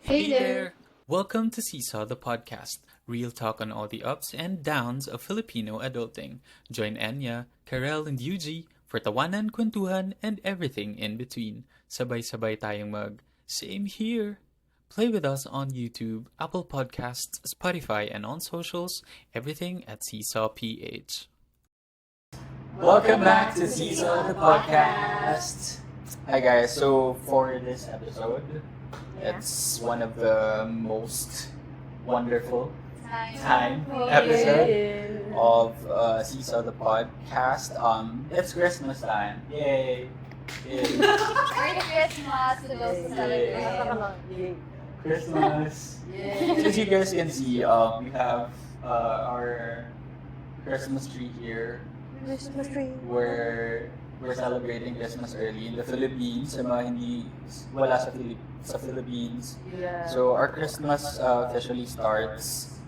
Hey there! Welcome to Seesaw the Podcast, real talk on all the ups and downs of Filipino adulting. Join Enya, Karel, and Yuji for tawanan, kwentuhan, and everything in between. Sabay-sabay tayong same here. Play with us on YouTube, Apple Podcasts, Spotify, and on socials, everything at Seesaw PH. Welcome back to Seesaw the Podcast. Hi guys, so for this episode, it's one of the most wonderful time episode of Seesaw the Podcast. It's Christmas time. Yay! Yay. Merry Christmas to those who celebrate. Christmas. As you guys can see, we have our Christmas tree here. Christmas tree. We're celebrating Christmas early in the Philippines. Sa mga hindi wala sa Philippines. Yeah. So our Christmas officially starts.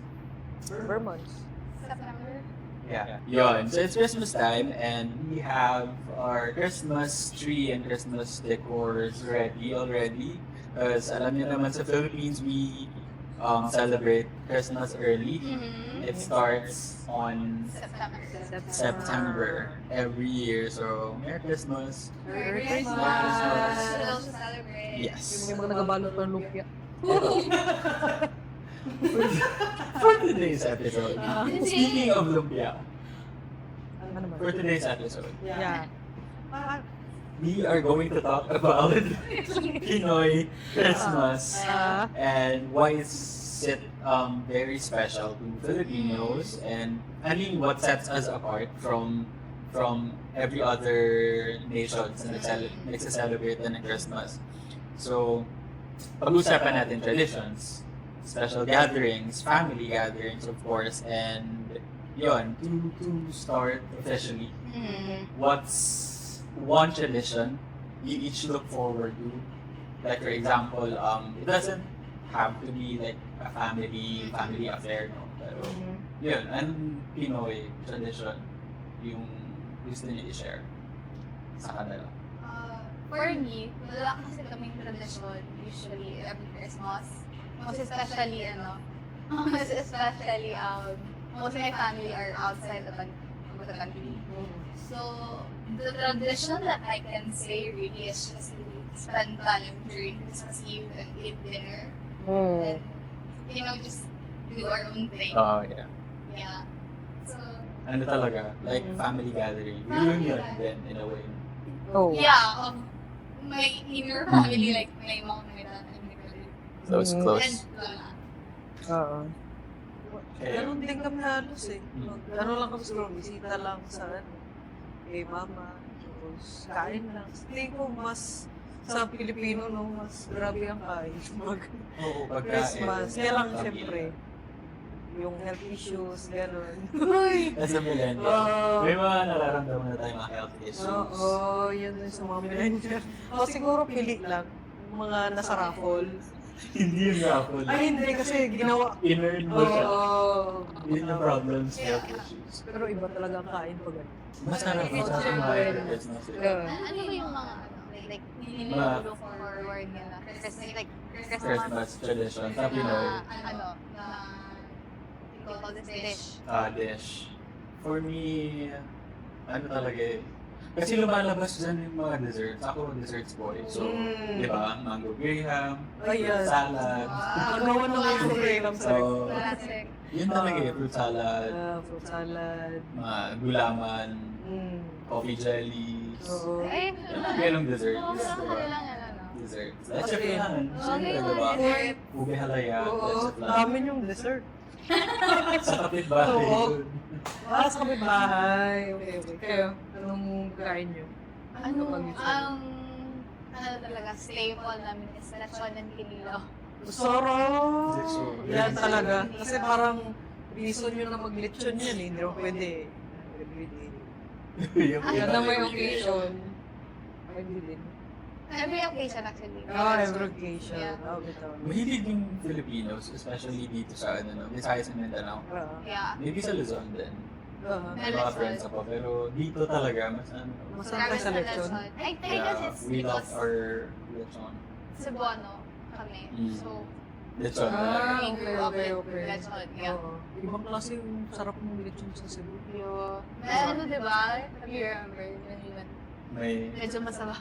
Vermonts. September. Yeah. Yun. So it's Christmas time and we have our Christmas tree and Christmas decors ready already. Because alam niyo naman sa Philippines, we celebrate Christmas early. Mm-hmm. It starts on September every year. So, Merry Christmas. Merry Christmas. Christmas to those who celebrate. Yes. Yung mga nagabalot ng lumpia. For today's episode, speaking of lumpia, Ano naman? for today's episode, Yeah. we are going to talk about Pinoy Christmas and why is it very special to Filipinos, and I mean what sets us apart from every other nations na nagse-celebrate ng Christmas. So, pag-usapan natin traditions, special gatherings, family gatherings of course, and yun, to start officially, what's one tradition you each look forward to? Like for example, it doesn't have to be like a family affair, no? Pero yun, anong Pinoy tradition yung gusto niyo i-share sa kanila? For me, wala kasi kaming tradisyon usually every Christmas. Most especially, most of my family are outside the country. So, the tradition that I can say really is just to spend time during Christmas Eve and eat dinner. And, just do our own thing. Oh, yeah. Yeah. So, Ano talaga? Like family gathering. Reunion din, in a way. Oh. yeah, my inner family, like my mom, my dad, and my brother. Close, Mm. close. And Lola. Oo. Okay. Ganun din kami halos eh. Ano lang kami siguro, bisita lang sa kay mama. Tapos kain lang. Tingin ko mas sa Pilipino, no, mas grabe ang kain. Oo, pagkain. Christmas. Kaya lang Pamilya. syempre, yung health issues, gano'n. As a millennial, Oo. may mga nararamdaman na tayo mga health issues. Oo, yun din sa mga millennial. O siguro pili lang. Yung mga nasa raffle. Hindi yung raffle. Ay, hindi kasi ginawa. In-earn mo siya. Oo. Yun yung problems, health issues. Pero iba talaga ang kain pag Masarap mo sa kumain ng Christmas. Ano ba yung mga, like, hindi Mga- mo look forward nila? Christmas Christmas tradition sa Pinoy. na, we call this dish. Dish. For me, ano talaga eh. Kasi lumalabas dyan yung mga desserts. Ako, desserts boy. So, di ba? Mango graham, Ayan. salad. Magawa ng mga program sa So, Classic. yun talaga eh. Fruit salad, fruit salad. mga gulaman, Mm. coffee jellies. Oo. Ay, Ganong desserts. Oo, Diba? lang yan, ano. Desserts. At syempre naman. Syempre, Okay, diba? dessert. Ube halaya, Oo, that's it lang. namin yung dessert. Sa kapitbahay Oo. yun. Sa kapitbahay. Okay. Kayo, anong kain nyo? Ano, pag ito? talaga, staple namin is lechon and kinilaw. Sarap! Lechon. Yan talaga. Kasi parang reason nyo na mag-lechon yan eh. Hindi mo pwede everyday. Yan na may occasion. Ay, din. Every occasion actually. Every occasion. Yeah. Bitaw. Mahilig yung Filipinos, especially dito sa Visayas and Mindanao. Yeah. Maybe sa Luzon din. May Luzon. mga friends ako, pero dito talaga, mas Masarap Grabe sa lechon. I guess it's we love because our lechon. Cebuano kami. Mm. So, Lechon talaga. Ah, We grew up okay. with lechon, yeah. Oo. Ibang klase yung sarap ng lechon sa Cebu. Ano, diba? Have you remember when we went? May... Medyo masama.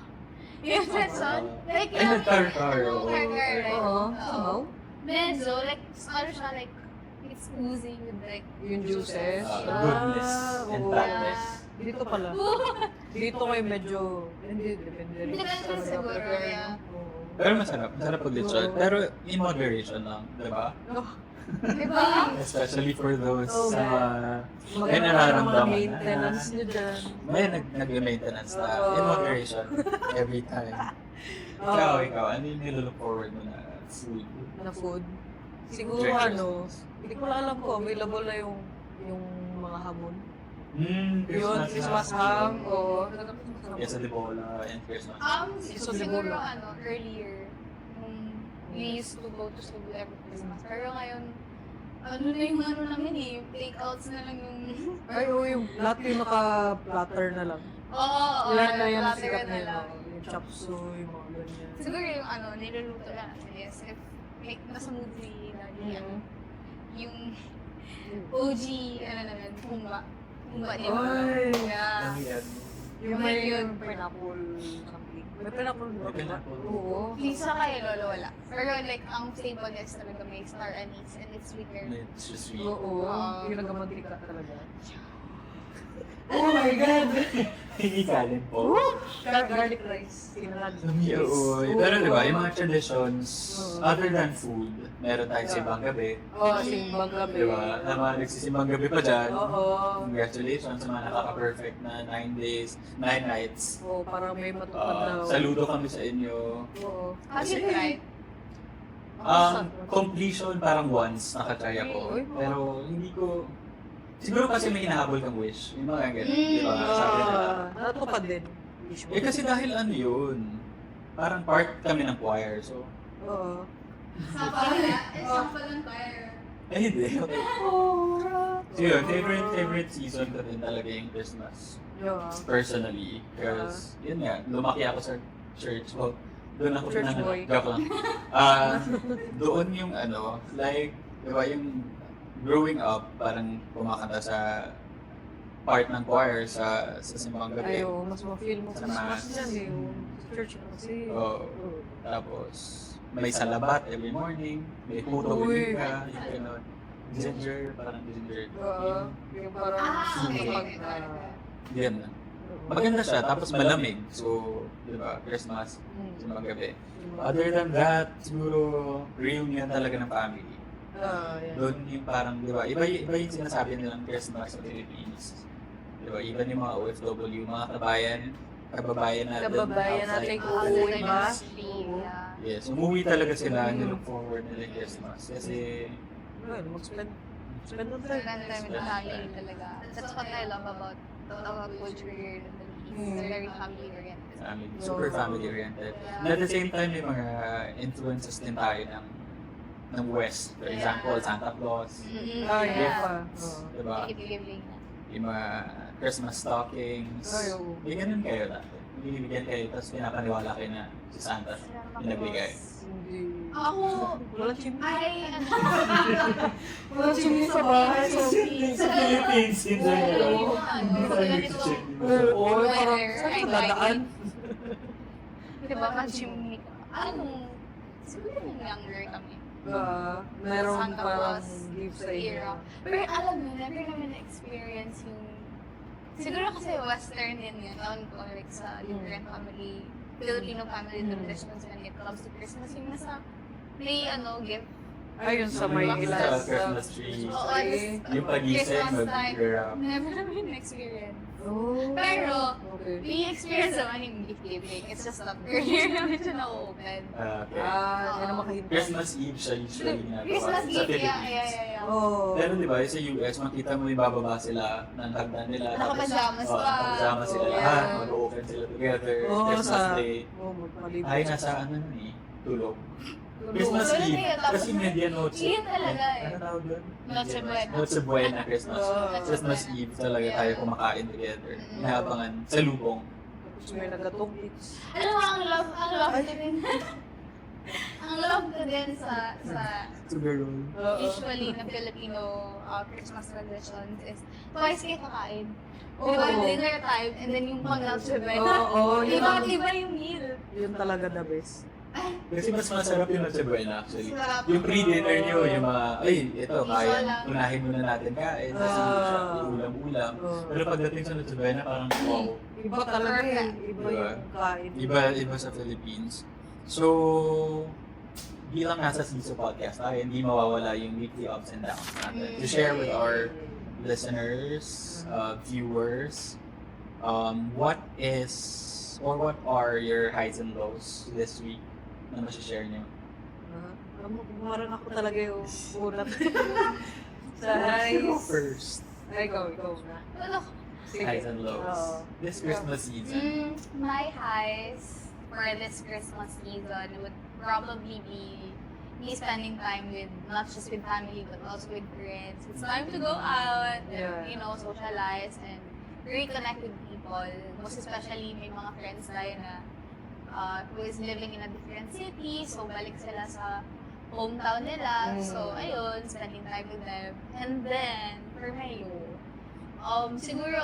Yung lechon, like, Ay, nagkar-kar. yung Oo. kar-kar, right? Oo. Oo. Sabaw? Medyo, like, ano siya, like, it's oozing with, like, Yung juices. Goodness and oo. fatness. Dito pala. Dito may medyo, hindi, depende rin. Depende sa siguro, pagka- yeah. Oo. Pero masarap. Masarap pag lechon. Oo. Pero in moderation lang, di ba? Diba? Especially for those Oo. sa mga... Maganda May mga nararamdaman maintenance na. nyo dyan. May nag-maintenance na. Oo. In moderation. Every time. Oo. Ikaw, ano yung nilook forward mo na food? Na food. Siguro Drinks. ano, hindi ko lang alam ko, available na yung mga hamon. Yun, Christmas ham, o... Yes, the bola and Christmas. So, Siguro, siguro. earlier, nung we used to go to school every Christmas. Pero ngayon, ano na yung ano namin eh, yung take-outs na lang yung... Ay, oo, yung lahat yung naka-platter na lang. Oo, Yan na yan ang platter sikat na na yun. lang. oo. Yung chop suey, mga ganyan. Siguro yung ano, niluluto lang. Yes, if like, nasa movie, Mhm. yung OG, ano naman, Pumba. Pumba din. Ay! Yeah. Ano yan? Yung may yung pineapple something. May pineapple ba? May pineapple. Oo. Lisa kaya lolo wala. Pero like, ang staple is talaga may star anise and it's sweeter. It's just sweet. Oo. Ah. Yung nagamantika talaga. Oh my God! Hindi kanin po. Garlic rice. Sinalad. Uy. Pero di ba, yung mga traditions, Oo. other than food, meron tayong simbang gabi. Oo, simbang gabi. Di ba? Na mga nagsisimbang gabi pa dyan. Oo. Congratulations sa mga nakaka-perfect na 9 days, 9 nights. Oo, parang may matupad daw. Saludo kami sa inyo. Oo. Have you tried? Completion parang once nakatry ako. Uy. Pero hindi ko... Siguro kasi may hinahabol kang wish. Yung mga ganun, di ba? Sabi nila. Natupad din. Eh kasi dahil ano yun, parang part kami ng choir, so... Oo. Sapa na. Sapa ng choir. Eh hindi. So yun, favorite season ko din talaga yung Christmas. Yeah. Personally. Because, yun nga, lumaki ako sa church. Well, doon ako Church boy. Joke lang. Doon yung ano, like, di ba yung growing up, parang kumakanta sa part ng choir sa simbang gabi. Ayo, mas ma-feel mo Sa Christmas mass. yan eh. Yung church kasi. Oo. Oo. Tapos, may salabat every morning, may puto Uy. with ka, yung gano'n. Ginger, parang ginger. Oo. Yung parang Okay. sumag Yan na. Maganda siya, tapos malamig. So, di ba, Christmas, simbang gabi. Other than that, siguro, reunion talaga ng family. yan. Doon yung parang, di ba, iba yung sinasabi nilang Christmas sa Philippines. Di ba, iba yung mga OFW, mga kababayan natin. Kababayan outside. natin, Ah, uuwi like ba? stream, yeah. Yes, umuwi talaga sila, nilook forward nila yung Christmas. Kasi, Well, mag-spend ng Spend time. time with the family talaga. That's what I love about the culture here in the Philippines. They're very family-oriented. super family-oriented. And at the same time, may mga influences din tayo ng West. For example, Santa Claus. Yan pa. Oo. Diba? Keep giving na. Yung mga Christmas stockings. Ay, oo. May ganun kayo dati. Binibigyan kayo, tapos pinapaniwala kayo na si Santa yung nagbigay. Hindi. Ako, Walang chimney. ay, Walang chimney sa bahay. Sa Philippines, in general. Oo, Hindi tayo nag-chimney. Oo, parang saan ka dadaan? Diba, mag-chimney ka. Siguro yung younger kami. Meron Santa parang Claus gift sa era. inyo. Pero alam mo, never namin na-experience yung... Siguro kasi Western din yun. Alam ko, like sa different family, Filipino family traditions when it comes to Christmas. Yung nasa, may gift. Ayun sa may Sa ilan. Christmas tree. Oo, Yung pagising, Christmas time. mag-grab. Never namin na-experience. Oh. Pero, Okay. may experience naman yung gift giving. It's just not earlier namin siya na-open. Okay. Yan ang makahintay. Christmas Eve siya usually ginagawa Christmas sa Eve, Philippines. yeah. Oh. Pero di ba, sa US, makita mo yung bababa sila ng hagdan nila. Nakapajamas Oo, pa. nakapajamas sila Oo. lahat. Mag-open sila together. Oo, Christmas sa- Day. Magpalibot. Ay, nasa ano nun eh, tulog. Christmas Tulog Eve. eh, tapos Kasi medianoche. yun talaga eh. Ano tawag doon? Noche Buena. Noche Buena Christmas. Oo. Christmas Eve talaga tayo kumakain together. Inahabangan sa lubong. Tapos may nagatong bits. Ano ang love din? Ang love ko din sa Sugar roll. usually na Filipino Christmas traditions is twice kayo kakain. Oo. Diba, dinner time, and then yung pag-Noche Buena. Oo, yun ang- Iba yung meal. Yun talaga the best. Kasi mas masarap yung Noche Buena actually. Sarap. Yung pre-dinner nyo, yung mga, ay, ito, Isa kaya, lang. unahin muna natin kain. Kasi yung ulam-ulam. Oo. Pero pagdating sa Noche Buena, parang, wow. Iba talaga eh. Iba Diba? yung kain. Iba sa Philippines. So, bilang nasa Siso Podcast tayo, hindi mawawala yung weekly ups and downs natin. To share with our listeners, viewers, what are your highs and lows this week na masishare nyo? Parang ako talaga yung unat. Sa Go highs. first. Ay, ikaw na. Ano? Sige. Highs and lows. Oo. This Christmas season. My highs for this Christmas season would probably be me spending time with, not just with family, but also with friends. It's time to go out Yeah. and, socialize and reconnect with people. Most especially, may mga friends tayo na who is living in a different city, so balik sila sa hometown nila. So, ayun, spending time with them. And then, for my low, siguro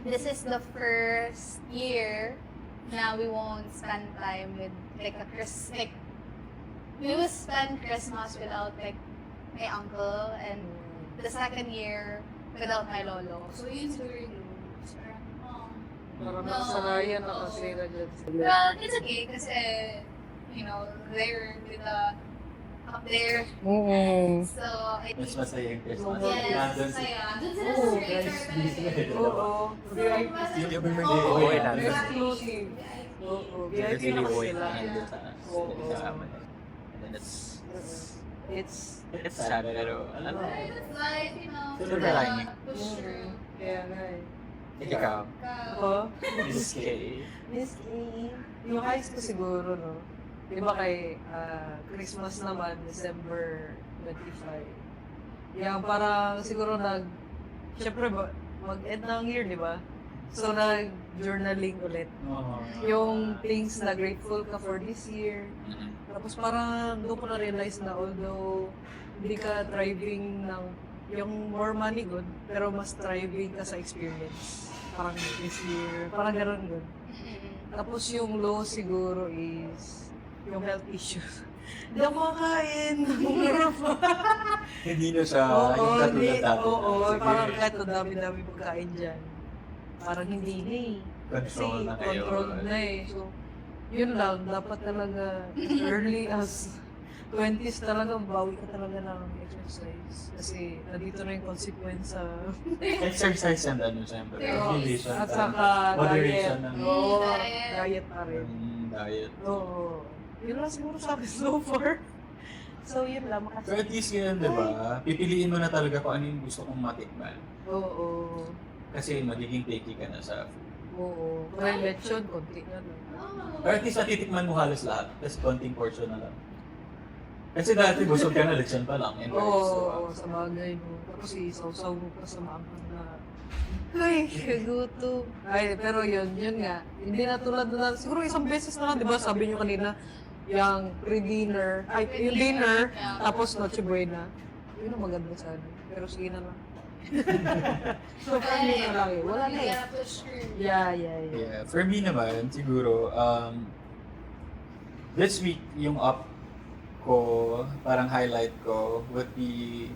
this is the first year na we won't spend time with we will spend Christmas without my uncle, and the second year without my lolo. So yun siguro yung lows. Parang No. nakasanayan na kasi na dyan sila. Well, it's okay kasi, they're up there. Oo. So, I Mas think, masaya yung Christmas. yes, Nandun si- saya. Doon sila Oo, sa guys, street or Oo. VIP. Yung birthday Oo, boy yes. nandun. Exclusive. Oo. VIP Kasi na boy sila. nandun sa Oo. kasama niya. And then It's it's sad, pero alam mo, It's like, Silver lining. push through. kaya nga eh. ikaw, Ako? Miss K. Miss A. Yung highs ko siguro, no? Di ba kay Christmas naman, December 25. Yung parang siguro syempre mag-end ng year, di ba? So nag-journaling ulit. Yung things na grateful ka for this year. Tapos parang doon ko na-realize na although hindi ka thriving ng yung more money good, pero mas thriving ka sa experience. Parang this year, parang gano'n good. Tapos yung low siguro is yung health issues. Hindi ako makakain. Hindi na siya yung katulad dati. Oo, Sige. parang kahit ang dami-dami pagkain dyan. Parang hindi na eh. Kasi Control na kayo. control na eh. So, yun lang, dapat talaga early as 20s talaga, bawi ka talaga ng exercise. Kasi nandito na yung consequence sa Exercise and siyempre. Oo. Regulation. at saka Moderation diet. ng Oo, Diet. diet pa rin. diet. Oo. Yun lang siguro sa akin so far. So yun lang, So at least yun, di ba? Pipiliin mo na talaga kung ano yung gusto kong matikman. Oo. Kasi magiging picky ka na sa food. Oo. Kung may lechon, konti na lang. Or at least natitikman mo halos lahat. Tapos konting portion na lang. Kasi dati busog ka na, lechon pa lang. And Oo, sa bagay mo. Tapos isaw-saw mo pa sa maanghang na. Ay, kagutom. Ay, pero yun nga. Hindi na tulad na, siguro isang beses na lang, di ba sabi niyo kanina, yung pre-dinner, ay, yung dinner, tapos Noche Buena. Yun ang maganda sana. Pero sige na lang. So, for me na lang eh. Wala na eh. push through. Yeah. Yeah, for me naman, siguro, this week, yung up ko, parang highlight ko, would be,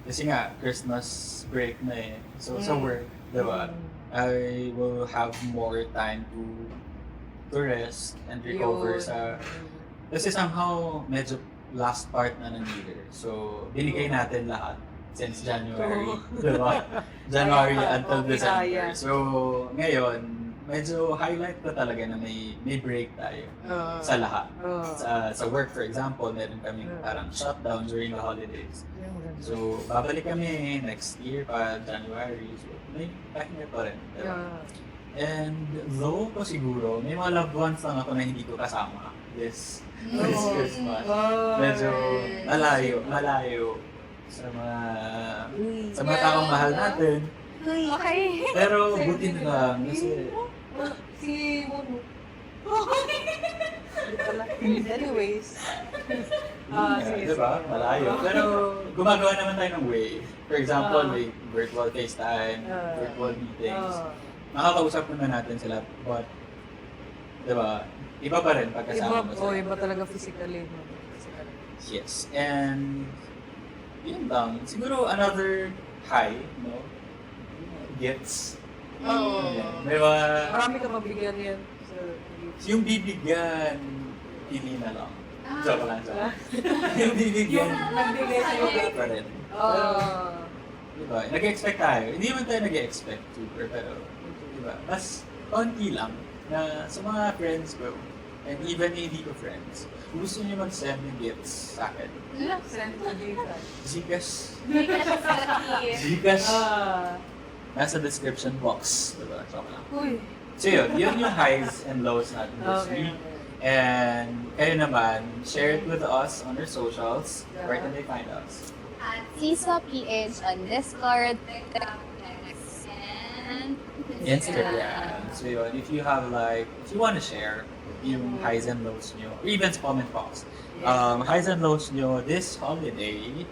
kasi nga, Christmas break na eh. So, sa work, diba? I will have more time to rest and recover Yun. sa... Kasi somehow, medyo last part na ng year. So, binigay natin lahat since January. Diba? January Kaya pa, until okay, December. kaya. So, ngayon, medyo highlight ko talaga na may break tayo sa lahat. Sa work, for example, meron kaming parang shutdown during the holidays. So, babalik kami next year pa, January. So, may pahinga pa rin. Diba? And low ko siguro, may mga loved ones lang ako na hindi ko kasama this Christmas. Medyo malayo sa mga taong mahal natin. Okay. Pero buti na lang kasi Si Mono. Hindi pala. Anyways. Sige. Diba? Malayo. Pero gumagawa naman tayo ng way. For example, Ah. like virtual FaceTime, Ah. virtual meetings. Ah. Nakakausap muna natin sila. But, diba? Iba pa rin pagkasama mo sila. Iba talaga physically. No? Physically. Yes. And, yun lang. Siguro another high, no? Gifts. Oo. Yeah. May mga, Marami ka mabigyan yan. So, yung bibigyan, pili na lang. Ah. Joke lang, joke. Yung bibigyan, nagbigay sa'yo. wala pa rin. Diba? Nag-expect tayo. Hindi naman tayo nag-expect super, pero diba? Mas konti lang na sa mga friends ko, and even hindi ko friends, kung gusto niyo mag-send ng gifts sa akin. Send to Jesus. Gcash. Hindi ka siya sa Gcash. Ah. Nasa description box. Diba? Joke lang. Uy. So yun yung highs and lows natin this Okay. week. And kayo naman, share it with us on our socials. Where can they find us? At Sisa PH on Discord, TikTok, X, and Instagram. So yun, if you have like, if you want to share yung highs and lows nyo, or even sa comment box, highs and lows nyo this holiday,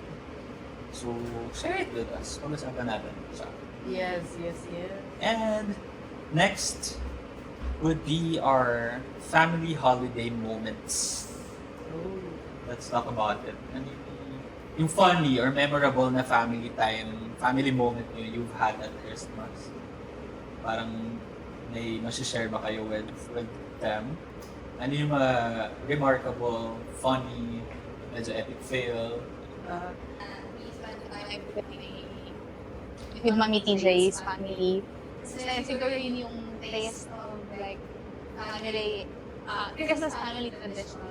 so share it with us. Pag-usapan natin siya. Yes. And next would be our family holiday moments. Oh. Let's talk about it. Ano yung funny or memorable na family time, family moment nyo you've had at Christmas? Parang may masishare ba kayo with them? Ano yung mga remarkable, funny, medyo epic fail? we spent time with Mami TJ's family. Kasi siguro yun yung taste of like family, Christmas family tradition.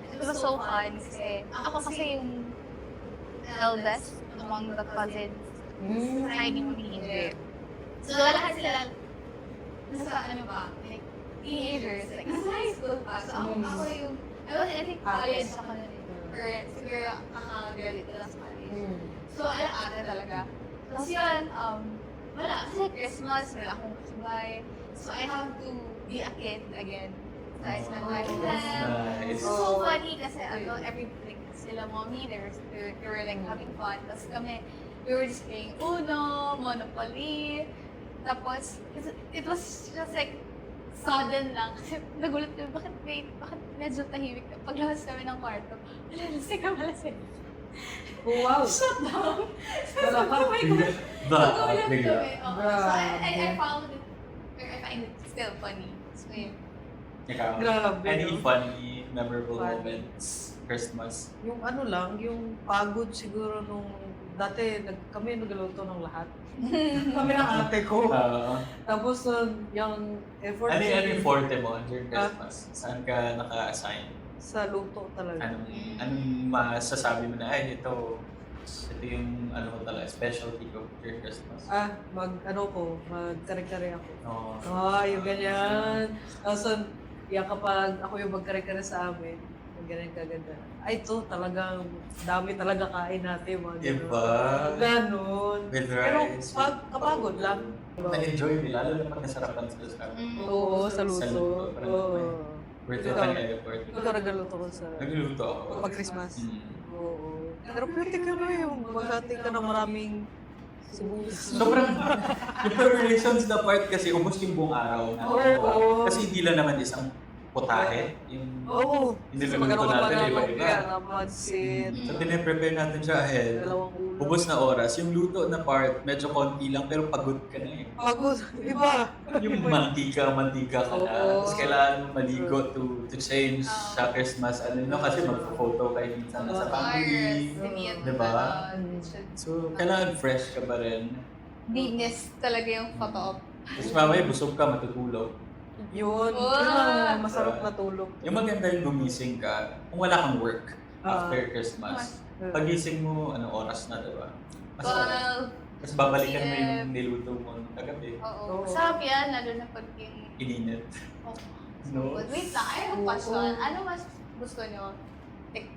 It was so fun kasi ako kasi yung eldest among the cousins. Side ni Mami TJ. So lahat sila nasa ano ba, like teenagers, like nasa high school pa. So ako yung, I think college ako na rin. Or siguro kaka-graduate ko lang sa college. So ala-ate talaga. Tapos yun, wala. Kasi Christmas, wala akong kasabay. So I have to be a kid again. So I spent time with them. Nice. So funny kasi every like sila mommy, they were like having fun. Tapos kami, we were just playing Uno, Monopoly. Tapos, it was just like sudden lang. Kasi nagulat kami, bakit medyo tahimik na. Paglabas kami ng kwarto, malasig ka. Oh, wow. Shut down! Wala ka. Oh my God! Nagulat bigla. kami. Oo. So I found it, or I find it still funny. So yun. Ikaw, Grabe, any no? funny, memorable Funny. moments, Christmas? Yung ano lang, yung pagod siguro nung dati kami nagluto ng lahat. Kami ng ate ko. Tapos yung effort Ano yung forte mo during Christmas? Saan ka naka-assign? sa luto talaga. Anong masasabi mo na, ay, ito yung ano ko talaga, specialty ko during Christmas? Magkare-kare ako. Oo. Yung ganyan. Tapos kapag ako yung magkare-kare sa amin, yung ganyan kaganda. Ay, ito talagang dami talaga kain natin. Mga ganun. Iba. Ganon. With Pero rice. kapagod lang. Na-enjoy nila, lalo na pag nasarapan sila sa Oo, sa luto. Sa luto. Oo. worth it ang effort. Ikaw nagluto ko sa Nagluluto ako. pag Christmas. Mm. Oo. Pero pwede ka na yung maghati ka ng maraming sibuyas. Sobrang, yung preparations na part kasi ubos yung buong araw. Oo. Kasi hindi lang naman isang putahe. Yung Oo. niluluto natin, iba-iba. Pansit. So, piniprepare natin siya ahead. Dalawang ulo. Ubos na oras. Yung luto na part, medyo konti lang, pero pagod ka na eh. Pagod. Iba. Yung mantika ka na. Oo. Tapos kailangan mo maligo to change sa Christmas. Ano, no? Kasi magpo-photo kayo minsan sa family. Diba? So, kailangan fresh ka pa rin. Deepness talaga yung photo op. Tapos mamaya busog ka, matutulog. Yun. Wow. Yun ang masarap na tulog. Yung maganda yung gumising ka, kung wala kang work after Christmas, pagising mo, anong oras na, diba? Masarap. 12. Tapos babalikan mo yung niluto mo kagabi. Oo. Sarap yan, lalo na pag yung... Ininit. Oh. No? Wait lang, I have a question. Ano mas gusto nyo? Like,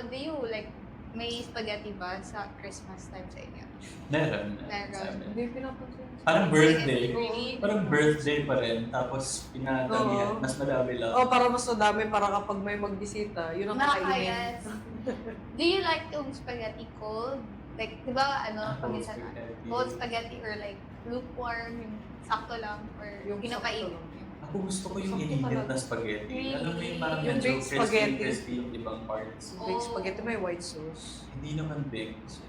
do you like May spaghetti ba sa Christmas time sa inyo? Meron. Meron. Sabi. Hindi pinapansin. Parang birthday. Really? Parang birthday pa rin. Tapos pinatamihan. Oo. Mas madami lang. Oh, para mas madami para kapag may magbisita, yun ang kakainin. Nakakayas. Do you like yung spaghetti cold? Like, di ba, paminsan cold spaghetti or like lukewarm, yung sakto lang, or Yung pinapainit. sakto lang. Ako gusto ko yung Sakto inigit talaga. na spaghetti. Really? Alam mo yung parang Yung medyo baked spaghetti. crispy yung ibang parts. Baked Oh. spaghetti may white sauce. Hindi naman baked. Kasi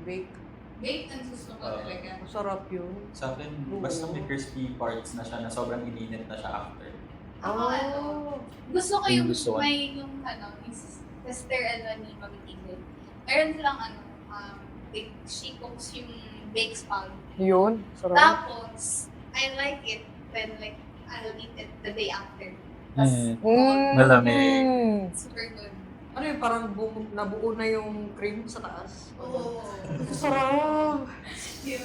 Baked. Baked ang gusto ko talaga. Masarap yun. sa akin, Oo. basta may crispy parts na siya na sobrang ininit na siya after. Ako, Oh. gusto ko Yung yung, gusto ko. may yung, yung sister ni Mami Tigil. Meron silang, she cooks yung baked spag. Yun. Sarap. Tapos, I like it when like, I'll eat it the day after. Tapos, Malamig. super good. Ano yung parang nabuo na yung cream sa taas? Oo. Sarap! Yun.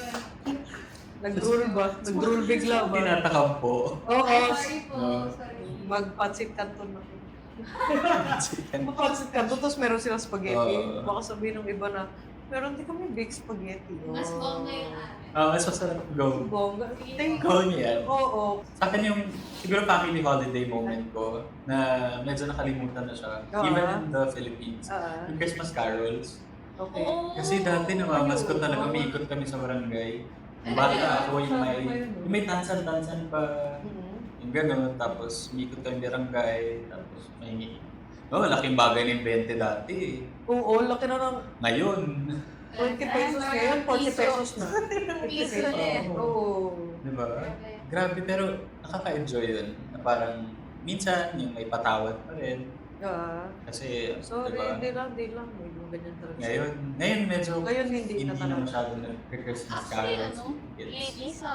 Nag-drool ba? Nag-drool bigla ba? Tinatakam po. Oo. Sorry po, No. sorry. Mag-pancit canton na. Chicken. Mag-pancit canton, tapos meron silang spaghetti. Oo. Baka sabihin ng iba na, meron din kami baked spaghetti. Mas bongga yung amin. Mas masarap go. Bongga. Thank you. Go niya. Oo. Sa akin yung siguro family holiday moment ko na medyo nakalimutan na siya. Oo. Even in the Philippines. Ah, Yung Christmas carols. okay. Oo. Kasi dati namamaskot talaga, umiikot kami sa barangay. Yung bata ako, yung may tansan-tansan pa. Mhm. Yung gano'n, tapos umikot kami barangay, tapos may laking bagay ng 20 dati. Oo, laki na ng Ngayon, 20 pesos ngayon, 40 pesos na. Piso din. Oo. di ba? Grabe, pero nakaka-enjoy yun. Na parang, minsan, yung may patawad pa rin. Ah, Kasi, sorry, di ba? hindi lang. May mga ganyan talaga. Ngayon medyo, Ngayon hindi na hindi na talaga. masyado nag-Christmas Actually, carols. lately sa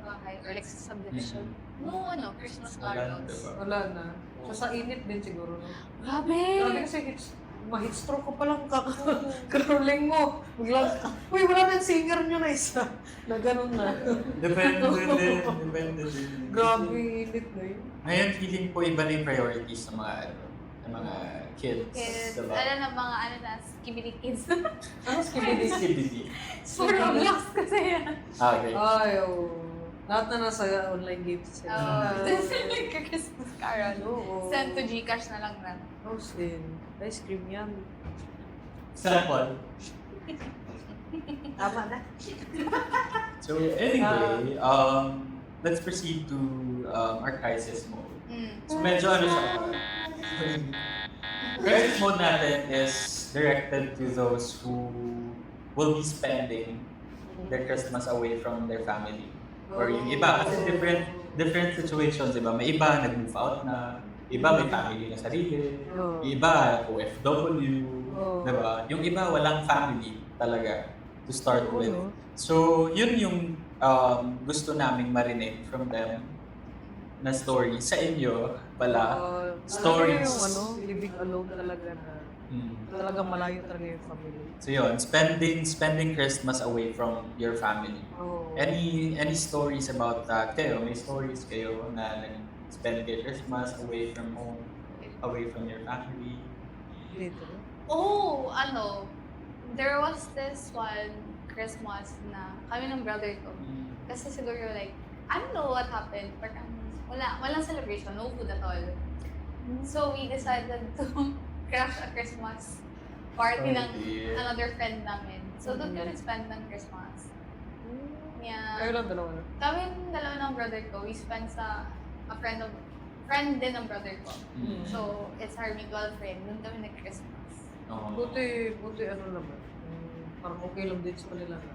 bahay or like sa subdivision, no, Christmas Wala na, carols. diba? Wala na. So, sa init din siguro. No? Grabe! Grabe kasi ma-heat stroke ko palang kakaroling mo. Biglang, uy, wala na yung singer nyo na isa. Na ganun na. Depende din. Grabe, init na yun. Ngayon, feeling ko iba na yung priorities ng mga kids. Kids, Diba? na mga skibidi kids. Ano skibidi? Skibidi. For Roblox kasi yan. Okay. Ay, oo. Lahat na nasa online games sila. This is like a Christmas carol. Oo. Send to Gcash na lang na. Oh, sin. Ice cream yan. Sample. Tama na. So anyway, let's proceed to our crisis mode. So medyo siya. Crisis mode natin is directed to those who will be spending their Christmas away from their family. Or yung iba, kasi different situations, diba? May iba nag-move out na, iba may family na sarili, Oo. yung iba OFW, Oo. diba? Yung iba walang family talaga to start with. Oo. So, yun yung gusto naming marinig from them na story. Sa inyo pala, stories. Yung living alone talaga na talagang malayo talaga yung family. So yun, spending Christmas away from your family. Oh. Any stories about that? Kayo, may stories kayo na nag-spend kayo Christmas away from home, away from your family? Dito. Oh, there was this one Christmas na kami ng brother ko. Kasi siguro like, I don't know what happened, but walang celebration, no food at all. So we decided to crash a Christmas party ng another friend namin. So doon kami spend ng Christmas. Kayo Yeah. lang dalawa na. Kami dalawa ng brother ko, we spent sa a friend din ng brother ko. So it's our mutual friend. Doon kami nag-Christmas. Buti naman. Parang okay lang din sa kanila na.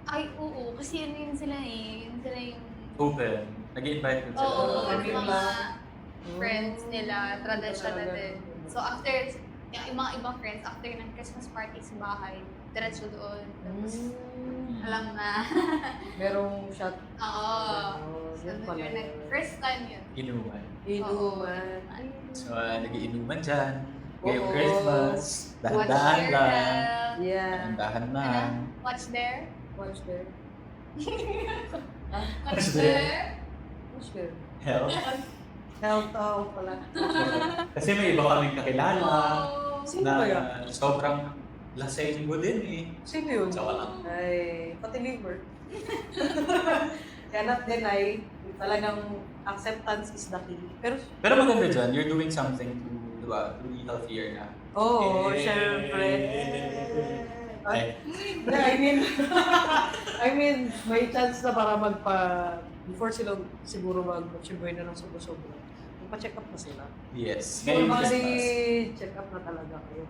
Ay, oo. Kasi yun sila eh. Yun sila yung... Open. Nag-invite din sila. Oo, Okay yung ba? mga friends nila, tradition na din. So after, yung mga ibang friends, after ng Christmas party sa bahay, diretso doon. Tapos, alam na. Merong shot. Oo. So, Yan doon pala. yun. First time yun. Inuman. Inuman. So, nagiinuman dyan. Ngayong Oo. Christmas. Dahan-dahan Watch lang. there. Yeah. Dahan-dahan lang. Watch there. Watch there. Watch there. Watch there. Health. Health pala. Kasi may iba kaming kakilala. Oh. Sino na kaya? sobrang lasenggo din eh. Sino yun? Sawa lang. Ay, pati liver. Cannot deny. Talagang acceptance is the key. Pero maganda dyan, you're doing something to, diba, to be healthier na. Oo, Eh. syempre. Ay, I mean, may chance na para before sila siguro mag-chiboy na ng sobra-sobra, magpa-check up na sila. yes. Full Ngayon body Christmas. check up na talaga kayo.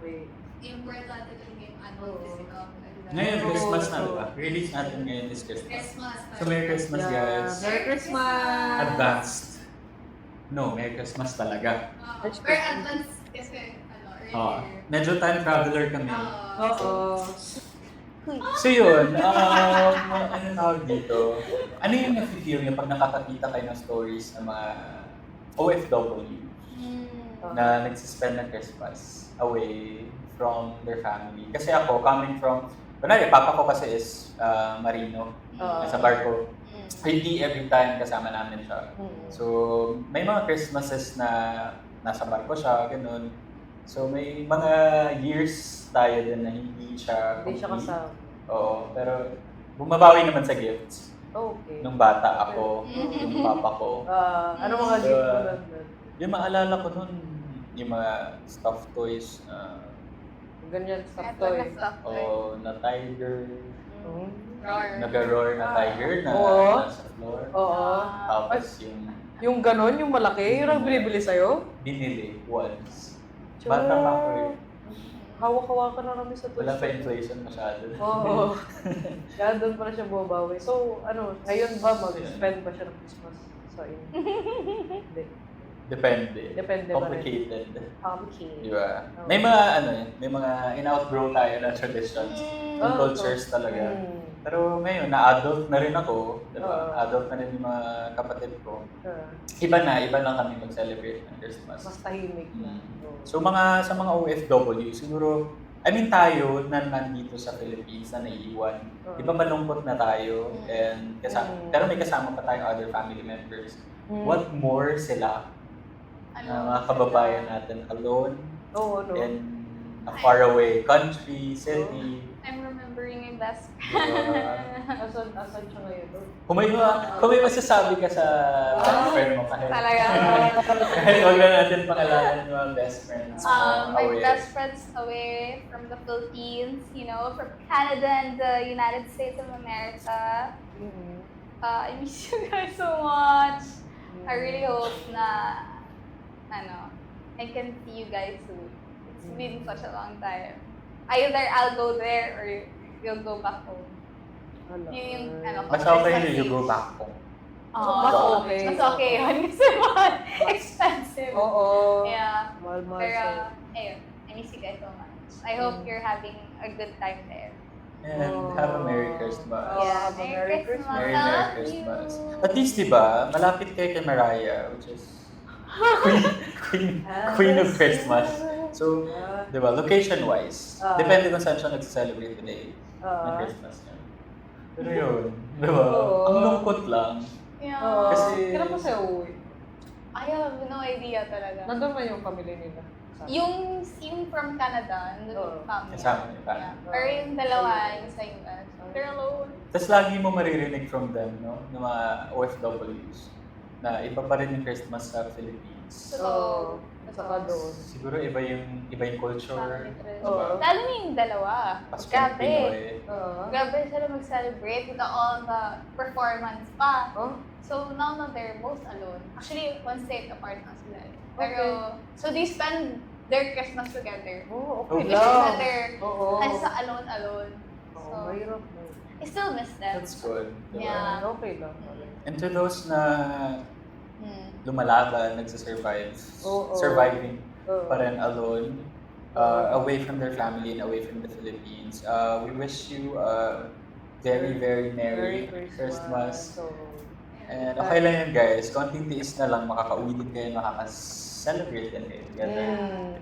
Importante din yung annual Oo. physical. Ngayon Christmas na, Oo. diba? Release natin ngayon is Christmas. Christmas. So Merry Christmas guys. Merry Christmas! Advanced. No, Merry Christmas talaga. Or advance kasi, Oh, earlier. medyo time traveler kami. Oo. So yun, ano tawag dito? Ano yung nafe-feel niyo pag nakakakita kayo ng stories ng mga OFW na nagsispend ng Christmas away from their family? Kasi ako, coming from, kunwari, papa ko kasi is Marino, Oo. nasa barko. Hindi every time kasama namin siya. So, may mga Christmases na nasa barko siya, ganun. So, may mga years tayo din na hindi siya Hindi siya complete. kasama. Oo, pero bumabawi naman sa gifts. Okay. Nung bata ako, yung papa ko. Ano mga So, gift mo lang doon? Yung maalala ko nun, yung mga stuffed toys na Ganyan, stuff Ito toy. na stuff toy. na tiger, Roar. nag-roar na tiger na Oo. nasa floor. Oo. Tapos yung Yung ganon, yung malaki, yung binibili sa'yo? binili once. Bata pa ako eh. Hawak-hawakan na kami sa Wala tush. pa inflation masyado. Oo. Kaya doon pala siya bumabawi. So, ngayon ba mag-spend ba siya ng Christmas sa inyo? Hindi. Depende. Depende pa rin. Complicated. Okay. Di ba? Oo. May mga may mga in-outgrow tayo na traditions. Yung Oo. cultures talaga. Mm. Pero ngayon, na-adult na rin ako. Di ba? Oo. Adult na rin yung mga kapatid ko. Ah, Iba na kami mag-celebrate ng Christmas. mas tahimik na. Mm. Oo. So sa mga OFW, siguro, I mean tayo na nandito sa Philippines na naiiwan. Oo. Di ba malungkot na tayo? And pero may kasama pa tayong other family members. Mm. What more sila na mga kababayan natin alone Oo, no? in a faraway country, city. I'm remembering my best Diba? Asan siya ngayon? No? Kung may masasabi ka sa best friend mo kahit Talaga. kahit huwag na natin pangalanan yung mga best friends mo My away. best friends away from the Philippines, from Canada and the United States of America. Mm-hmm. I miss you guys so much. I really hope na, I can see you guys soon. It's been such a long time. Either I'll go there or you'll go back home. Ala. Yun yung, Mas okay na you go back home. Mas okay. Mas okay yun. Kasi mahal. Expensive. Oo. Yeah. Mahal-mahal Pero, siya. ayun. I miss you guys so much. I hope you're having a good time there. And have a Merry Christmas. Oh, have a Merry Christmas. Merry Love Christmas. you. At least, di ba, malapit kayo kay Mariah, which is Queen of Christmas. So, di ba, location-wise, depende kung saan siya nag-celebrate today ng Christmas niya. Pero yun, di ba, Oo. ang lungkot lang. Yeah. Kasi- Kailan mo siya uuwi? I have no idea talaga. Nandun ba yung family nila? Yung from Canada, nandun Oo. yung family. Kasama yung family. Yeah. Pero yung dalawa, yung sa US. They're alone. Tapos lagi mo maririnig from them, no? Ng mga OFWs, na iba pa rin yung Christmas sa Philippines. Oo. Saka doon. Siguro iba yung culture. Family trip. Oo. Lalo na yung dalawa. Pasko ng Grabe. Pinoy. Oo. Grabe sila mag-celebrate with all the performance pa. Oh? So now na they're both alone. Actually, one state apart na sila. Pero, so they spend their Christmas together. Oh, Okay okay Which is lang. better. Oo. Kaysa alone. Oo, So, mahirap. I still miss them. That's good. Diba? Yeah. Okay lang. And to those na lumalaban, nagsasurvive, Oo. surviving Oo. pa rin alone, away from their family and away from the Philippines, we wish you a very, very Merry Christmas. So, And okay lang yan guys, konting tiis na lang, makakauwi din kayo, makaka-celebrate din kayo together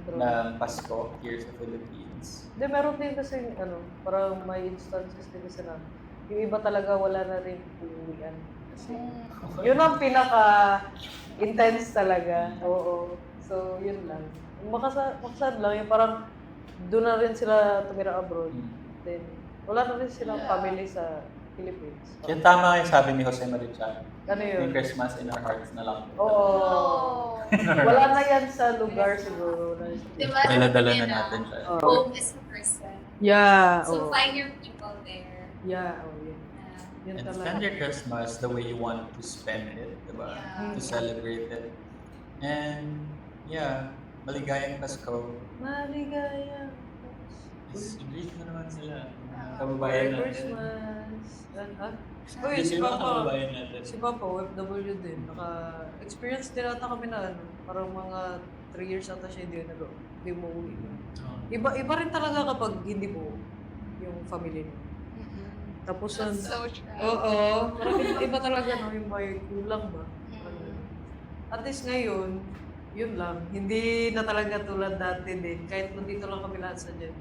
true. ng Pasko here sa Philippines. Hindi, meron din kasi, parang may instances din kasi na yung iba talaga wala na rin uuwian. Kasi, yun ang pinaka-intense talaga. Oo. So, yun lang. Makasad lang, yung parang doon na rin sila tumira abroad. Mm. Then, wala na rin silang family sa Philippines. Yan tama yung sabi ni Jose Marichan. Ano yun? Yung Christmas in our hearts na lang. Oo. Oh. Wala na yan sa lugar siguro. Diba? Dala-dala sabi na nila, natin siya. Oo. Home is the person. Yeah. So oo. find your people there. Yeah. Oh, yun. Yun And talaga. spend your Christmas the way you want to spend it, diba? Yeah. To celebrate it. And, yeah, maligayang Pasko. Maligaya. Greet mo naman sila. Merry Kababayan natin. Christmas. Ha? Uy, Hindi si sila Papa. kababayan natin. Si Papa, OFW din. Naka-experience din ata kami na ano. Parang mga 3 years ata siya hindi nag hindi mo uwi. Oh. Iba rin talaga kapag hindi mo yung family mo. Tapos That's so true. Oo. Parang iba talaga no, yung may kulang ba? At least ngayon, yun lang. Hindi na talaga tulad dati din. Kahit nandito lang kami lahat sa dyan.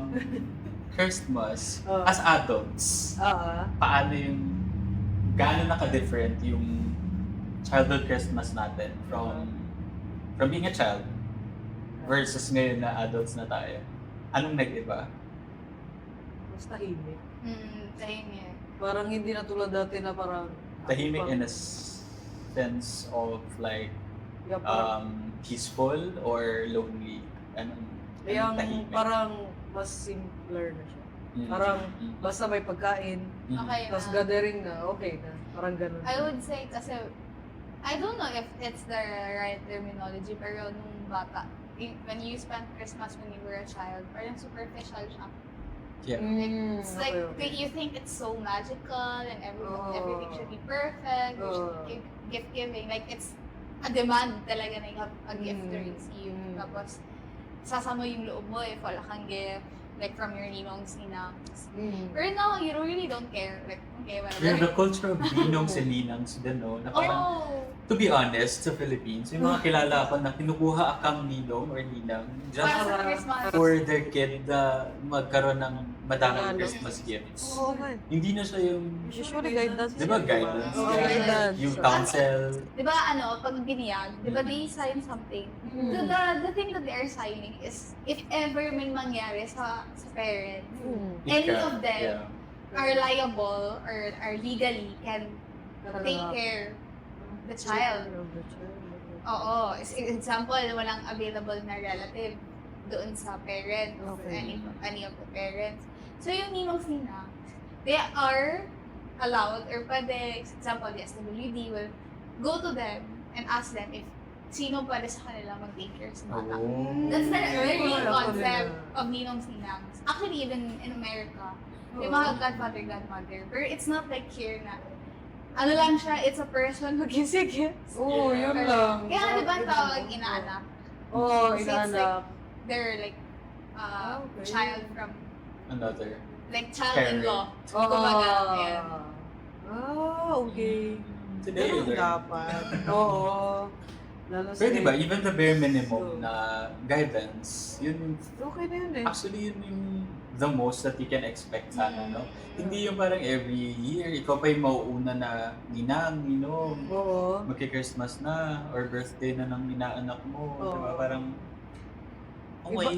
Christmas, Oh. as adults, paano yung, gaano naka-different yung childhood Christmas natin from being a child versus ngayon na adults na tayo? Anong nag-iba? Mas tahimik. Tahimik. Parang hindi na tulad dati na parang... Tahimik in a sense of like, Yeah, parang, peaceful or lonely? Anong yung tahimik? parang mas simpler na siya. Mm. Parang Mm. basta may pagkain, Mm. Okay tapos na. gathering na, okay na. Parang ganun. I would say kasi, I don't know if it's the right terminology, pero nung bata, when you spent Christmas when you were a child, parang superficial siya. Yeah. It's like, you think it's so magical and everything should be perfect, you should be gift-giving. Like, it's a demand talaga na you have a gift to receive. Tapos, sasama yung loob mo if wala kang gift, like from your ninongs, ninangs. Pero now, you really don't care. Like, okay, Yeah, whatever. the culture of ninongs and ninangs din, no? Na parang, Oh! to be honest, sa Philippines, yung mga kilala ko na kinukuha akang ninong or ninang just Para sa Christmas. for their kid na magkaroon ng madaming Regalo. Christmas gifts. Oo man. Hindi na siya yung, Usually guidance. di ba, guidance? Oo, guidance. Yung counsel. Di ba, pag giniyag, di ba they sign something? So, the thing that they are signing is, if ever may mangyari sa parents, any Ika, of them yeah. are liable or are legally can take care the child. Oo. Example, walang available na relative doon sa parent or Okay. any of the parents. So, yung ninongs ninang, they are allowed or pwede, example, the SWD will go to them and ask them if sino pwede sa kanila mag-take care sa bata. Oh. That's the very Wala ko concept rin. of ninongs ninangs. Actually, even in America, may mga godfather. Pero it's not like here na, ano lang siya, it's a person who gives you gifts. Oo, yun lang. Kaya di ba tawag inaanak? Oo, Kasi it's inaanak. They're like, Okay. child from, Another. like child-in-law. Oo. Kumbaga, yan. Okay. Today, Ganun learn. dapat. Oo. Lalo sa Pero di ba, even the bare minimum na guidance, yun, Okay na yun eh. actually yun yung the most that you can expect sana, no? Hindi yung parang every year, ikaw pa yung mauuna na ninang, ninong, Oo. magki-Christmas na, or birthday na ng inaanak mo, Oo. di ba? Parang,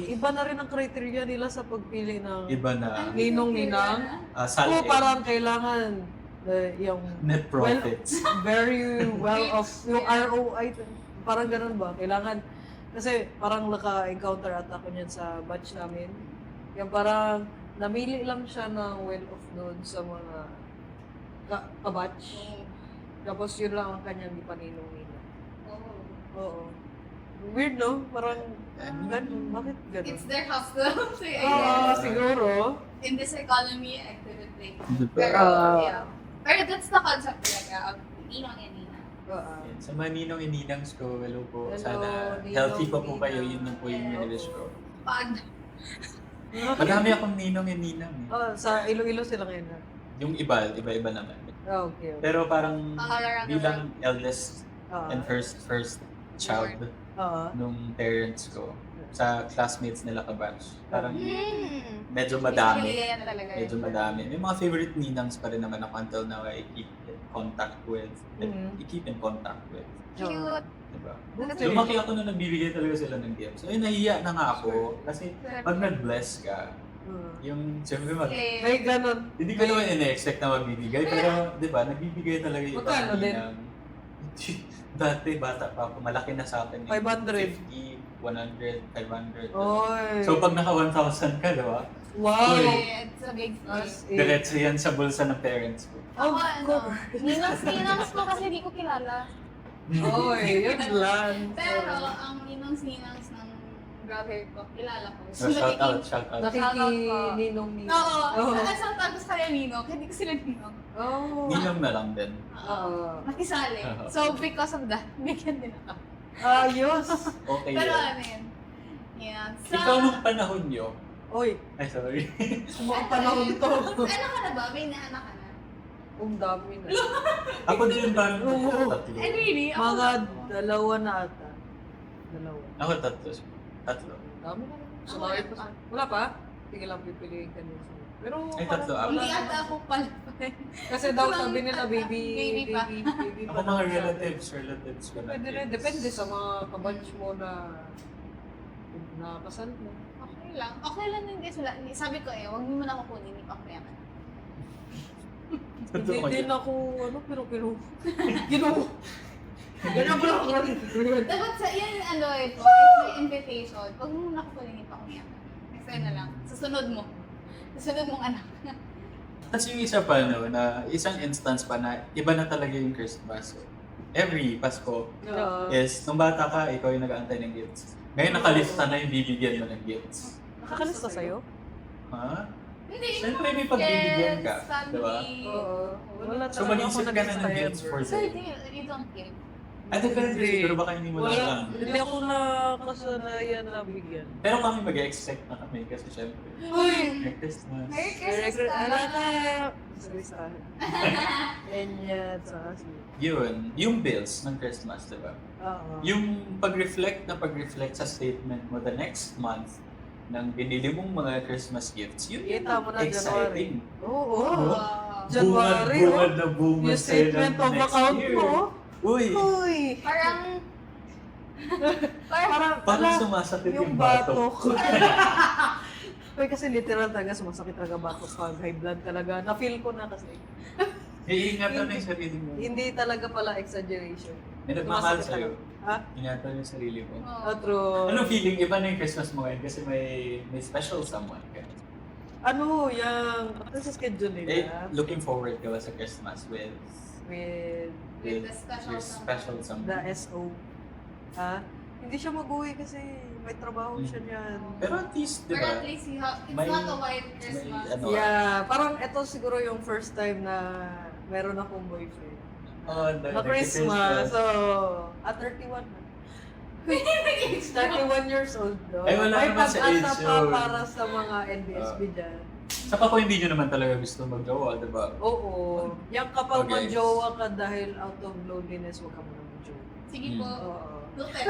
Iba na rin ang criteria nila sa pagpili ng iba na, ninong-ninang. Oo, salary, parang kailangan yung net profits. very well of yung ROI. Parang ganun ba? Kailangan, kasi parang naka-encounter at ako niyan sa batch namin. Yung parang namili lang siya ng well-off doon sa mga kabatch. Tapos yun lang ang kanyang ipaninong nila. Oo. Weird, no? Parang ganun. Bakit ganun? It's their hustle. So, Oo, siguro. in this economy, I couldn't think. Di ba? Pero, yeah. Pero that's the concept talaga of ninong and ninang. Oo. Yan. Sa mga ninong and ninangs ko, hello po. Hello, Sana ninong, healthy pa po ninang. kayo, yun lang po yung Oo. nililis ko. Pag, Madami akong ninong and ninang. Oh, sa Iloilo sila ngayon. Yung iba-iba naman. Okay. Pero parang all around the bilang world. eldest and first child Oo. nung parents ko, sa classmates nila kabatch. Parang medyo Madami. madami. Yan talaga. Medyo madami. May mga favorite ninangs pa rin naman ako until now I keep in contact with. I keep in contact with. Cute. Diba? That's Lumaki ako na nagbibigay talaga sila ng gifts. So, nahiya na nga ako. Kasi pag nag-bless ka, yung, siyempre May ganun. hindi ko naman ina-expect na magbibigay. Pero, di ba, nagbibigay talaga yung Magkano din? ninang. Dati, bata pa ako, malaki na sa akin. 500. 50, 100, 500. Oy. So, pag naka 1,000 ka, di ba? Wow. It's a big thing. As in. Diretso yan sa bulsa ng parents ko. Ako, ninongs ko kasi di ko kilala. Oy, yun lang. Pero, ang ninongs ng brother ko, kilala ko. So, shout out. Nakikininong ni. Oo, Oo. shout out ko sa kanya ninong, hindi ko sila ninong. Oh. Ninong na lang din. Oo. Nakisali. So, because of that, bigyan din ako. Ayos. Okay Pero yun. ano yun? Yan. Ikaw nung panahon nyo, Oy, ay sorry. mga panahon to. Ano ka na ba? May naanak ka na? Dami na. Ako din ba? Oo. Tatlo. Really? Ako Mga na. dalawa na ata. Dalawa. Ako tatlo. Tatlo. Dami na. Sumawit pa. Wala pa? Sige lang pipiliin ka nila. Pero Ay, parang tatlo, apat. Hindi ata ako pala. Kasi daw sabi nila baby Baby pa. baby Ako mga relatives ko na. Pwede rin, depende sa mga kabatch mo na nakasal mo. Okay lang. Okay lang din guys. Wala. Sabi ko huwag mo na ako kunin. Hindi pa ako yaman. Hindi Totoo din yun. ako, pero gino. Ganyan ba ako? Dapat sa yan, if may invitation, huwag mo na ako kunin. Hindi pa ako yaman. Next time na lang. Susunod mo. Susunod mong anak. Tapos yung isa pa, no, na isang instance pa na iba na talaga yung Christmas. Every Pasko is, nung bata ka, ikaw yung nag-aantay ng gifts. Ngayon nakalista na yung bibigyan mo ng gifts. Nakakalista sa'yo? Ha? Hindi. Siyempre may pagbibigyan ka, Yes, di ba? family. Oo. Wala So talaga mag-isip ako ka na ng nag-lista gifts for So, them. you don't give. At depende, siguro baka hindi mo lang Wala, lang. hindi ako nakasanayan na bigyan. Pero kami mag-expect na kami kasi syempre, Uy! Merry Christmas. Merry Christmas. Ala na! Sa listahan. Enya, tsaka si... Yun, yung bills ng Christmas, di ba? Oo. Yung pag-reflect sa statement mo the next month ng binili mong mga Christmas gifts, yun yung Kita mo na exciting. Oo. Wow. January, Bungad na bungad Yung sa'yo statement ng of next account year. mo. Uy, Uy! Parang Parang, parang ala, sumasakit yung yung batok. batok. Uy, kasi literal talaga sumasakit talaga batok pag high blood talaga. Na-feel ko na kasi. Iingatan na yung sarili mo. Hindi talaga pala exaggeration. May nagmamahal Sumasakit sa'yo. Ha? Ingatan yung sarili mo. Ah, true. Anong feeling? Iba na yung Christmas mo ngayon kasi may special someone ka. Ano, ano sa schedule Eh, nila? looking forward ka ba sa Christmas with With the special your someone. special someone? The SO. Ha? Hindi siya mag-uwi kasi may trabaho siya niyan. Pero at least, di But ba? at least it's May- not a white Christmas. ano, Yeah, parang ito siguro yung first time na meron akong boyfriend. Oh, Na Christmas. So, 31 na. 31 years old do. Ay, wala May naman sa pag-asa age pa yun. para sa mga NBSB dyan. Saka kung hindi nyo naman talaga gusto mag-jowa, di ba? Oo. Yung kapag Okay. mag-jowa ka dahil out of loneliness, huwag ka muna mag-jowa. Sige po. Oo. Look at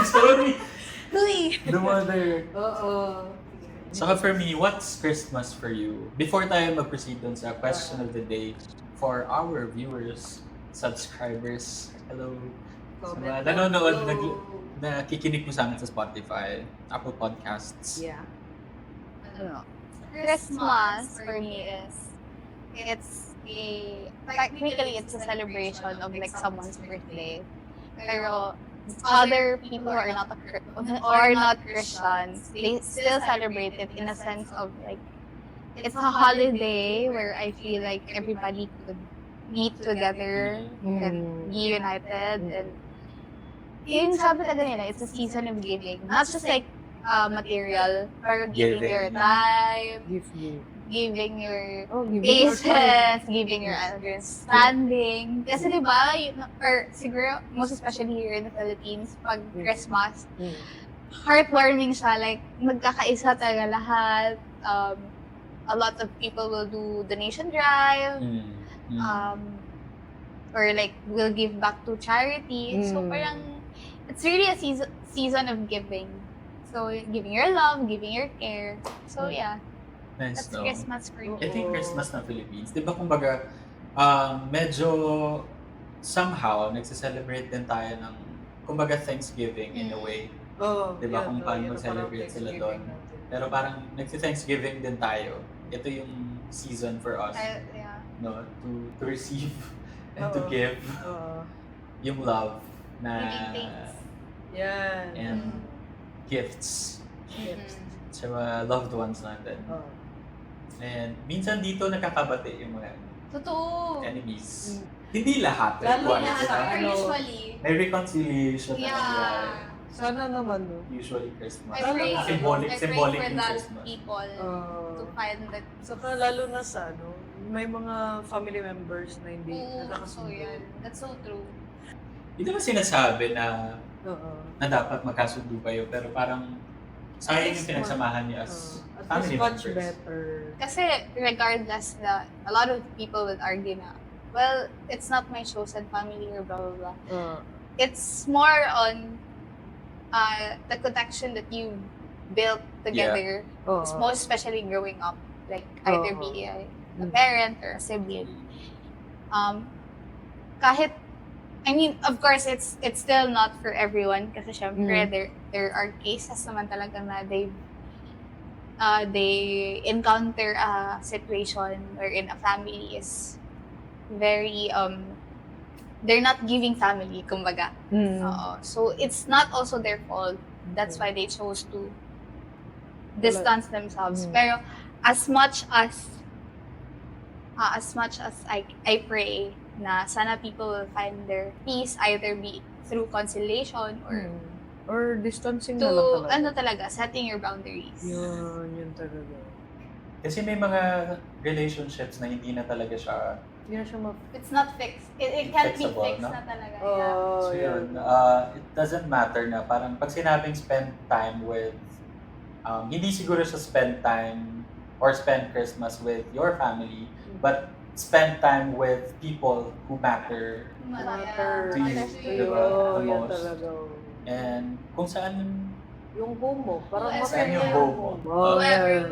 Sorry! Huy! The mother. Oo. Saka for me, what's Christmas for you? Before tayo mag-proceed dun sa question of the day, for our viewers, subscribers, hello, sa mga nanonood, nakikinig mo sa amin sa Spotify, Apple Podcasts. Yeah. Christmas for me is technically it's a celebration of like someone's birthday. Pero other people who are not Christians, they still celebrate it in a sense of like it's a holiday where I feel like everybody could meet together and be united and yung sabi talaga nila, it's a season of giving. Not just like material, pero giving Giving. your time, Give you. giving your Oh, patience, giving your understanding. Kasi di ba, or siguro, most especially here in the Philippines, pag Christmas, heartwarming siya. Like, magkakaisa talaga lahat. A lot of people will do donation drive. Or like, will give back to charity. So Mm. parang, it's really a season of giving. So, giving your love, giving your care. So, yeah. Nice, That's no? Christmas for me. I think Christmas ng Philippines, di ba kumbaga, medyo somehow nagsiselebrate din tayo ng, kumbaga Thanksgiving in a way. Oo. Di ba yan, kung no, paano yan ang mag-celebrate parang sila Thanksgiving doon? natin. Pero parang nagsi-Thanksgiving din tayo. Ito yung season for us, Yeah. no? To receive and to Oo. give Oo. yung love na Giving thanks. Yan. and gifts Gifts. sa mga loved ones natin. Oo. And minsan dito nakakabati yung mga Totoo. enemies. Mm. Hindi lahat. Lalo Once, na sa Pero ano, usually, may reconciliation na yeah. nangyayari. Sana naman, no? Usually Christmas. I pray, Symbolic, I pray symbolic for yung that Christmas. people to Oo. find that. Saka lalo na sa ano, may mga family members na hindi Oo, so nakakasundo. yan. That's so true. Hindi naman sinasabi na Oo. dapat magkasundo kayo, pero parang sayang yung pinagsamahan niyo as At family least much members. better. Kasi regardless na a lot of people would argue na, well, it's not my chosen family or blah, blah, blah. It's more on the connection that you built together, Oo. most especially growing up, like either Oo. be a parent or a sibling. Kahit, I mean, of course, it's still not for everyone kasi syempre there are cases naman talaga na they encounter a situation wherein a family is very they're not giving family, kumbaga. Oo. So it's not also their fault. That's why they chose to distance themselves. Mm. Pero as much as I pray na sana people will find their peace either be through conciliation Or distancing to na lang talaga. ano talaga, setting your boundaries. Yun talaga. Kasi may mga relationships na hindi na talaga siya. Hindi na siya It's not fixed. It can't be Fixable, fixed no? na talaga. Oh, So yun, yeah. it doesn't matter na parang pag sinabing spend time with, hindi siguro siya spend time or spend Christmas with your family, but spend time with people who matter. Matter To you, diba? The yan most. talaga. And kung saan Yung home mo, parang Whoever saan yung home mo. Oh, Whoever yan.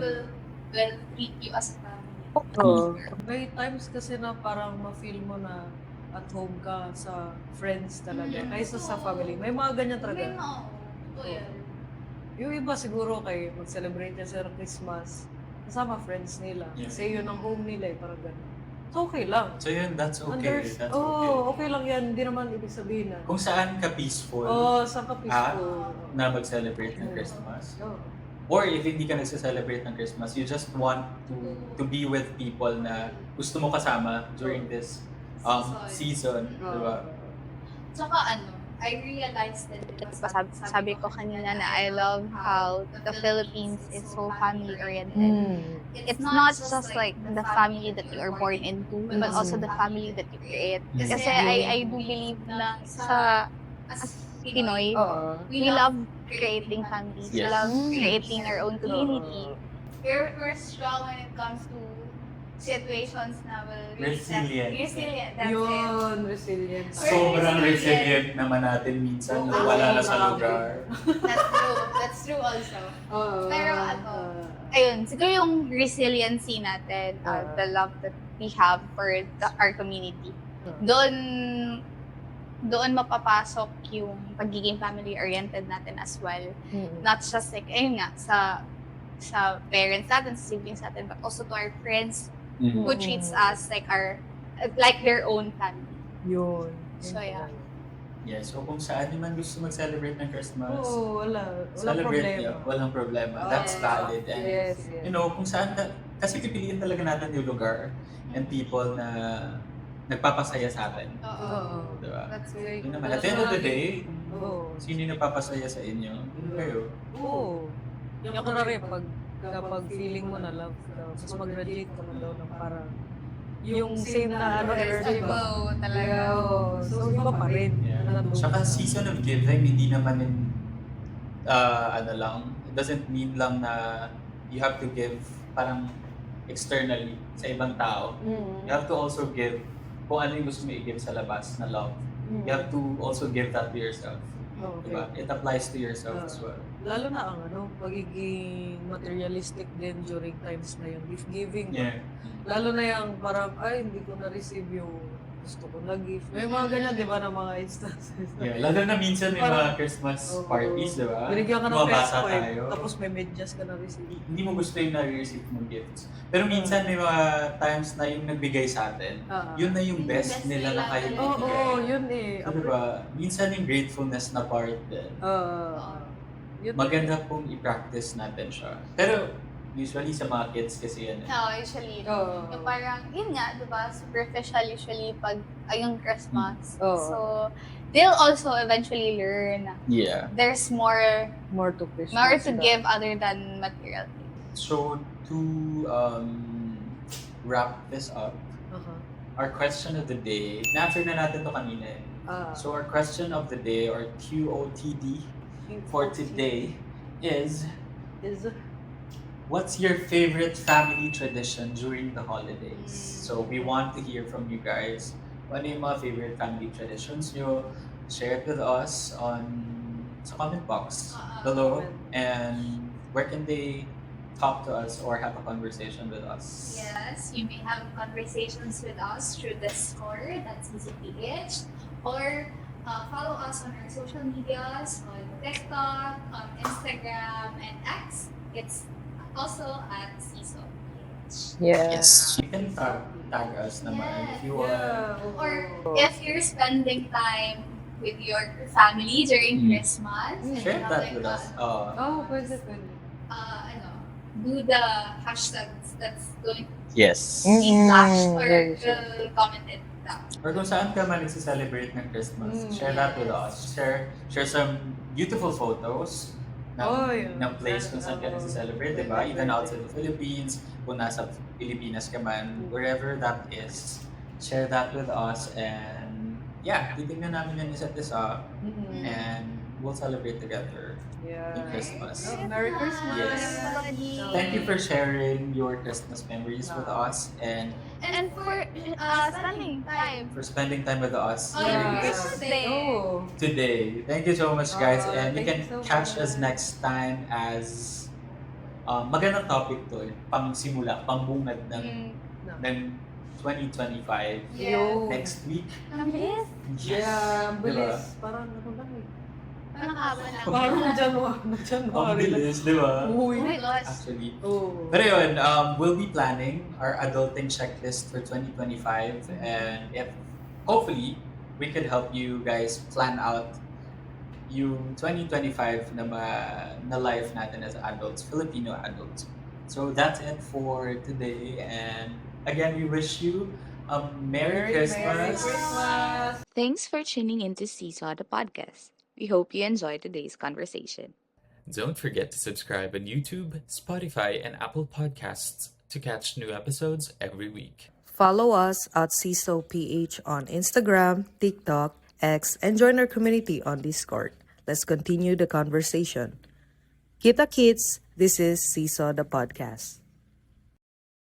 will treat you as a family. Oo. May times kasi na parang ma-feel mo na at home ka sa friends talaga, kaysa sa family. May mga ganyan Hindi talaga. na. Totoo yan. Yung iba siguro kay mag-celebrate na sa Christmas, kasama friends nila. Yeah. Kasi yun ang home nila para ganun. So okay lang. So yun, that's okay. That's Okay lang yan. Hindi naman ibig sabihin na. Kung saan ka peaceful Saan ka peaceful. na mag-celebrate ng Christmas. Oo. Or if hindi ka nagse-celebrate ng Christmas, you just want to be with people na gusto mo kasama during this season. Diba? Tsaka I realized that sabi ko kanina na I love how the Philippines is so family-oriented. It's not just like the family that you are born into, but also the family that you create. Kasi I do believe na as Pinoy, Oo. we love creating families. We Yes. love creating our own community. We're strong when it comes to situations na will Resilient. Resilient, that's it. Yun, resilience. Sobrang resilient naman natin minsan na wala na sa lugar. That's true also. Oo. Pero ayun, siguro yung resiliency natin, the love that we have for our community. Doon mapapasok yung pagiging family-oriented natin as well. Not just like, ayun nga, sa parents natin, sa siblings natin, but also to our friends who treats us like their own family. Yun. So, yeah. Yeah, so kung saan naman gusto mag-celebrate ng Christmas, Walang celebrate problema. niyo. Walang problema. That's valid. And Yes. you know, kung saan, kasi pipiliin talaga natin yung lugar and people na nagpapasaya sa atin. Oo. Diba? That's very Yun naman. At the end of the day, Oo. sino yung nagpapasaya sa inyo? Kayo. Oo. Yung kunwari, kapag feeling mo na love ka, mas mag-radiate ka man daw ng parang yung same na energy ba? Oo, talaga. So, iba pa rin. Yeah. Nandun Tsaka ka. season of giving, hindi naman it doesn't mean lang na you have to give parang externally sa ibang tao. You have to also give kung ano yung gusto mo i-give sa labas na love. You have to also give that to yourself. Okay. Diba? It applies to yourself as well. lalo na ang pagiging materialistic din during times na yung gift giving. Yeah. Lalo na yung parang, ay, hindi ko na-receive yung gusto ko na gift. May mga ganyan, di ba, na mga instances. Yeah, lalo na minsan may Parang- mga Christmas Oo. parties, di ba? Binigyan ka ng Mga bata PS5, tayo. tapos may medyas ka na-receive. Hindi mo gusto yung na-receive mong gifts. Pero minsan may mga times na yung nagbigay sa atin, yun na yung Yung best best nila nila na kayo talaga. Oo, bibigay. yun eh. So, diba, minsan yung gratefulness na part din. Yun. Maganda pong i-practice natin siya. Pero usually sa mga kids kasi yan. No, usually. Oo. Yung parang, yun nga, di ba, superficial usually pag yung Christmas. Oo. So, they'll also eventually learn na Yeah. there's more More to Christmas. more to give other than material things. So to wrap this up, our question of the day, na-answer na natin to kanina eh. So our question of the day, or QOTD for today is, what's your favorite family tradition during the holidays? So we want to hear from you guys. Ano yung mga favorite family traditions nyo? Share it with us sa comment box below. And where can they talk to us or have a conversation with us? Yes, you may have conversations with us through Discord, that's CCPH, or follow us on our social medias on TikTok, on Instagram, and X. It's also at CISO. Yes. You can tag us naman if you want. Or if you're spending time with your family during Christmas, Share that with us. Pwede. Do the hashtags that's going Yes. to be flashed or very sure. commented down. Or kung saan ka man nagsiselebrate ng Christmas, share that with us. Share some beautiful photos ng place kung saan ka nagsiselebrate, di ba? Even outside the Philippines, kung nasa Pilipinas ka man, wherever that is, share that with us. And yeah, titignan namin yung isa't isa and we'll celebrate together in Christmas. Merry Christmas! Yes. Everybody. Thank you for sharing your Christmas memories with us and And for spending time. for spending time with us Oh, during yeah. this today. Thank you so much, guys. And you can thank you so catch much. us next time as magandang topic to, pang simula, pambungad ng 2025 Yeah. next week. Ang bilis. Yeah, ang Diba? bilis. Parang lang eh. Parang haba na. Parang Ang January. bilis, di ba? Oh Uy. my gosh. Actually. Oh. Pero yun, we'll be planning our adulting checklist for 2025, and if hopefully we could help you guys plan out yung 2025 na life natin as adults, Filipino adults. So that's it for today, and again, we wish you a Merry Christmas. Thanks for tuning into Seesaw the podcast. We hope you enjoyed today's conversation. Don't forget to subscribe on YouTube, Spotify, and Apple Podcasts to catch new episodes every week. Follow us at CISOPH on Instagram, TikTok, X, and join our community on Discord. Let's continue the conversation. Kita kids, this is Seesaw the podcast.